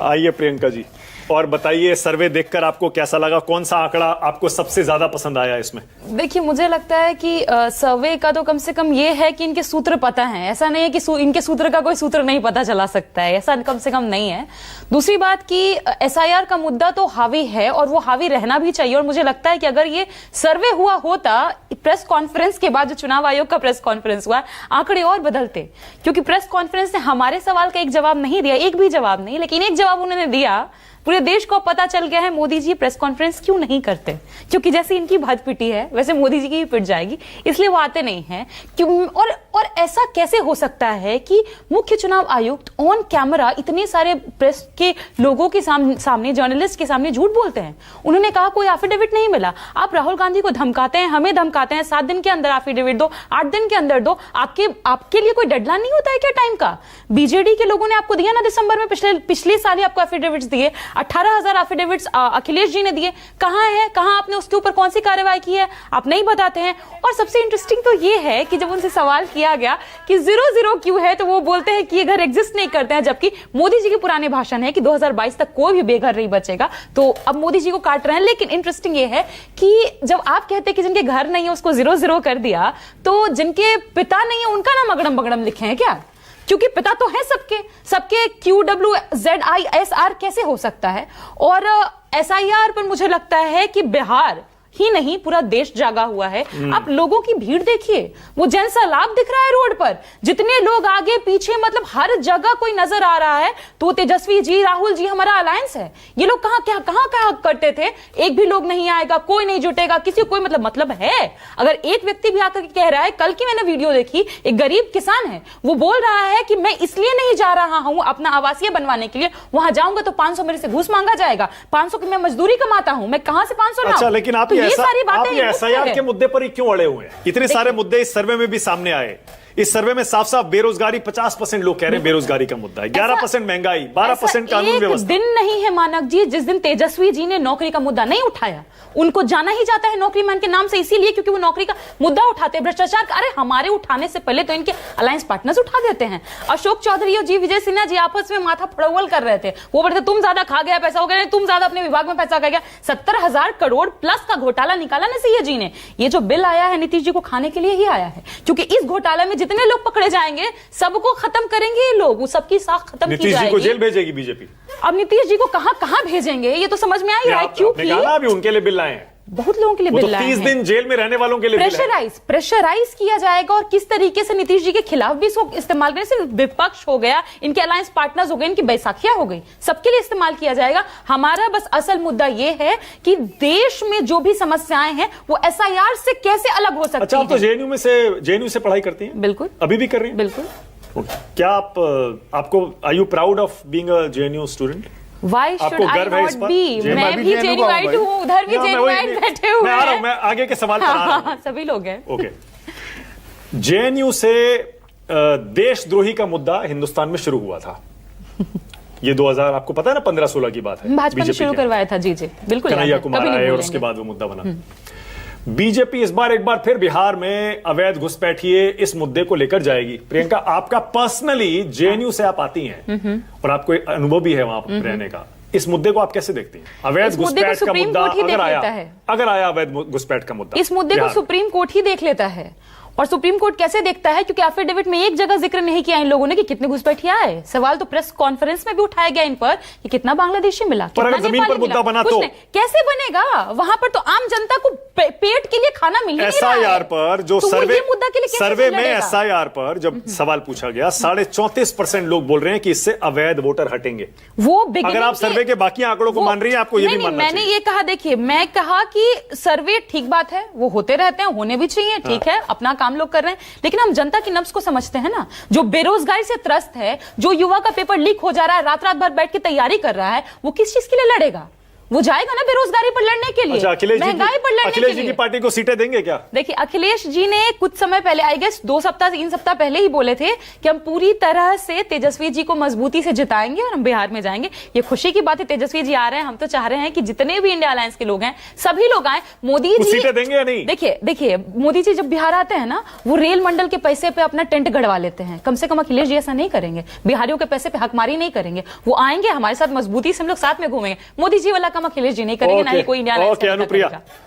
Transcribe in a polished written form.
आइए प्रियंका जी, और बताइए सर्वे देखकर आपको कैसा लगा? कौन सा आंकड़ा आपको सबसे ज्यादा पसंद आया इसमें? देखिए, मुझे लगता है कि सर्वे का तो कम से कम ये है कि इनके सूत्र पता हैं। ऐसा नहीं है कि इनके सूत्र का कोई सूत्र नहीं पता चला सकता है, ऐसा कम से कम नहीं है। दूसरी बात कि एसआईआर का मुद्दा तो हावी है और वो हावी रहना भी चाहिए। और मुझे लगता है कि अगर ये सर्वे हुआ होता, प्रेस कॉन्फ्रेंस के बाद जो चुनाव आयोग का प्रेस कॉन्फ्रेंस हुआ, आंकड़े और बदलते। क्योंकि प्रेस कॉन्फ्रेंस ने हमारे सवाल का एक जवाब नहीं दिया, एक भी जवाब नहीं, लेकिन एक जवाब उन्होंने दिया। पूरे देश को पता चल गया है मोदी जी प्रेस कॉन्फ्रेंस क्यों नहीं करते, क्योंकि जैसे इनकी भद पिटी है वैसे मोदी जी की भी पिट जाएगी, इसलिए वो आते नहीं हैं। क्यों? और ऐसा कैसे हो सकता है कि मुख्य चुनाव आयुक्त ऑन कैमरा इतने सारे प्रेस के लोगों के सामने जर्नलिस्ट के सामने झूठ बोलते हैं? उन्होंने कहा कोई एफिडेविट नहीं मिला। आप राहुल गांधी को धमकाते हैं, हमें धमकाते हैं, 7 दिन के अंदर एफिडेविट दो, 8 दिन के अंदर दो। आपके लिए कोई डेडलाइन नहीं होता है क्या टाइम का? बीजेडी के लोगों ने आपको दिया ना दिसंबर में, पिछले साल ही आपको एफिडेविट्स दिए, 18,000 एफिडेविट्स अखिलेश जी ने दिए। कहां है, कहां आपने उसके ऊपर कौन सी कार्रवाई की है? आप नहीं बताते हैं। और सबसे इंटरेस्टिंग तो ये है कि जब उनसे सवाल किया गया कि 0-0 क्यों है, तो वो बोलते हैं कि ये घर एग्जिस्ट नहीं करते हैं, जबकि मोदी जी के पुराने भाषण है कि 2022 तक कोई भी बेघर नहीं बचेगा। तो अब मोदी जी को काट रहे हैं। लेकिन इंटरेस्टिंग ये है कि जब आप कहते हैं कि जिनके घर नहीं है उसको 0-0 कर दिया, तो जिनके पिता नहीं है उनका नाम अगड़म बगड़म लिखे हैं क्या? क्योंकि पिता तो है सबके QWZISR कैसे हो सकता है? और एसआईआर पर मुझे लगता है कि बिहार ही नहीं पूरा देश जागा हुआ है। आप लोगों की भीड़ देखिए, वो जनसैलाब दिख रहा है रोड पर, जितने लोग आगे पीछे, मतलब हर जगह कोई नजर आ रहा है। तो तेजस्वी जी, राहुल जी हमारा अलायंस है। ये लोग कहां करते थे? एक भी लोग नहीं आएगा, कोई नहीं जुटेगा, किसी को कोई मतलब है? अगर एक व्यक्ति भी आकर कह रहा है, कल की मैंने वीडियो देखी, एक गरीब किसान है, वो बोल रहा है कि मैं इसलिए नहीं जा रहा हूं अपना आवासीय बनवाने के लिए, वहां जाऊंगा तो 500 मेरे से घूस मांगा जाएगा, 500 की मैं मजदूरी कमाता हूं, मैं कहां से 500 लाऊं? अच्छा, लेकिन आप ये सारी बातें एसआईआर के मुद्दे पर ही क्यों अड़े हुए हैं? इतने सारे मुद्दे इस सर्वे में भी सामने आए। इस सर्वे में साफ साफ बेरोजगारी, 50% लोग कह रहे हैं बेरोजगारी का मुद्दा है, 11% महंगाई, 12% कानून व्यवस्था। दिन नहीं है मानक जी जिस दिन तेजस्वी जी ने नौकरी का मुद्दा नहीं उठाया। उनको जाना ही जाता है नौकरी मैन के नाम से इसीलिए क्योंकि वो नौकरी का मुद्दा उठाते हैं, भ्रष्टाचार का। अरे हमारे उठाने से पहले तो इनके अलायंस पार्टनर्स उठा देते हैं। अशोक चौधरी और जी विजय सिन्हा जी आपस में माथा फड़वल कर रहे थे। वो बोलते तुम ज्यादा खा गया पैसा, हो गया तुम ज्यादा अपने विभाग में पैसा खा गया। 70,000 करोड़ प्लस का घोटाला निकाला ना सीए जी ने। ये जो बिल आया है नीतीश जी को खाने के लिए ही आया है, क्योंकि इस घोटाले में जितने लोग पकड़े जाएंगे सबको खत्म करेंगे ये लोग, सबकी साख खत्म की जाएगी। नीतीश जी को जेल भेजेगी बीजेपी। अब नीतीश जी को कहां भेजेंगे ये तो समझ में आ ही रहा है। क्योंकि अभी उनके लिए बिल लाए हैं, बहुत लोगों के लिए बिल लाए हैं। 30 दिन जेल में रहने वालों के लिए प्रेशराइज किया जाएगा। और किस तरीके से नीतीश जी के खिलाफ भी इसको इस्तेमाल करें, सिर्फ विपक्ष हो गया, इनके अलायंस पार्टनर्स हो गए, इनकी बैसाखियां हो गई, सबके लिए इस्तेमाल किया जाएगा। हमारा बस असल मुद्दा यह है कि देश में जो भी समस्याएं हैं वो एसआईआर से कैसे अलग हो सकती है। अच्छा, आप तो जेएनयू से पढ़ाई करती हैं? बिल्कुल, अभी भी कर रही हैं? बिल्कुल। क्या आपको are you proud of being a JNU student? Why should I not be? मैं भी जेन्युइट हूँ, उधर भी जेन्युइट बैठे हुए हैं। मैं आगे के सवाल पर आ रहा हूं। सभी लोग हैं। ओके, जेएनयू से देशद्रोही का मुद्दा हिंदुस्तान में शुरू हुआ था। ये 2000 आपको पता है ना, 15-16 की बात है। भाजपा ने शुरू करवाया था। जी बिल्कुल। कन्हैया कुमार आए और उसके बाद वो मुद्दा बना। बीजेपी इस बार एक बार फिर बिहार में अवैध घुसपैठिए इस मुद्दे को लेकर जाएगी। प्रियंका, आपका पर्सनली जेएनयू से आप आती हैं और आपको अनुभव भी है वहां पर रहने का, इस मुद्दे को आप कैसे देखती हैं? अवैध घुसपैठ का मुद्दा अगर आया अवैध घुसपैठ का मुद्दा, इस मुद्दे को सुप्रीम कोर्ट ही देख लेता है। और सुप्रीम कोर्ट कैसे देखता है? क्योंकि एफिडेविट में एक जगह जिक्र नहीं किया इन लोगों ने कि कितने घुसपैठिए आए। सवाल तो प्रेस कॉन्फ्रेंस में भी उठाया गया इन पर कि कितना बांग्लादेशी मिला, कितना जमीन पर मुद्दा बना तो कैसे बनेगा? वहां पर तो आम जनता को पेट के लिए खाना मिल नहीं रहा है। एसआईआर पर जो तो सर्वे में एसआईआर पर जब सवाल पूछा गया, 34.5% लोग बोल रहे हैं कि इससे अवैध वोटर हटेंगे। वो अगर आप सर्वे के बाकी आंकड़ों को मान रही हैं, आपको ये भी मानना चाहिए। मैंने ये कहा, देखिए मैं कहा कि सर्वे ठीक बात है, वो होते रहते हैं, होने भी चाहिए, ठीक है, अपना काम लोग कर रहे हैं। लेकिन हम जनता की नब्ज को समझते हैं ना। जो बेरोजगारी से त्रस्त है, जो युवा का पेपर लीक हो जा रहा है, रात रात भर बैठ के तैयारी कर रहा है, वो किस चीज के लिए लड़ेगा? वो जाएगा ना बेरोजगारी पर लड़ने के लिए, अच्छा, महंगाई पर लड़ने के अखिलेश जी लिए। की पार्टी को सीटें देंगे क्या? देखिए, अखिलेश जी ने कुछ समय पहले, आई गेस 2 सप्ताह 3 सप्ताह पहले ही बोले थे कि हम पूरी तरह से तेजस्वी जी को मजबूती से जिताएंगे और हम बिहार में जाएंगे। ये खुशी की बात है, तेजस्वी जी आ रहे हैं। हम तो चाह रहे हैं कि जितने भी इंडिया अलायंस के लोग हैं सभी लोग आए। मोदी कुछ जी सीटें देंगे या नहीं? देखिए मोदी जी जब बिहार आते हैं ना, वो रेल मंडल के पैसे पे अपना टेंट गड़वा लेते हैं। कम से कम अखिलेश जी ऐसा नहीं करेंगे, बिहारियों के पैसे पे हकमारी नहीं करेंगे। वो आएंगे हमारे साथ, मजबूती से हम लोग साथ में घूमेंगे। मोदी जी वाला काम अखिलेश जी नहीं करेंगे, ना ही कोई इंडिया अलायंस ओके, अनुप्रिया।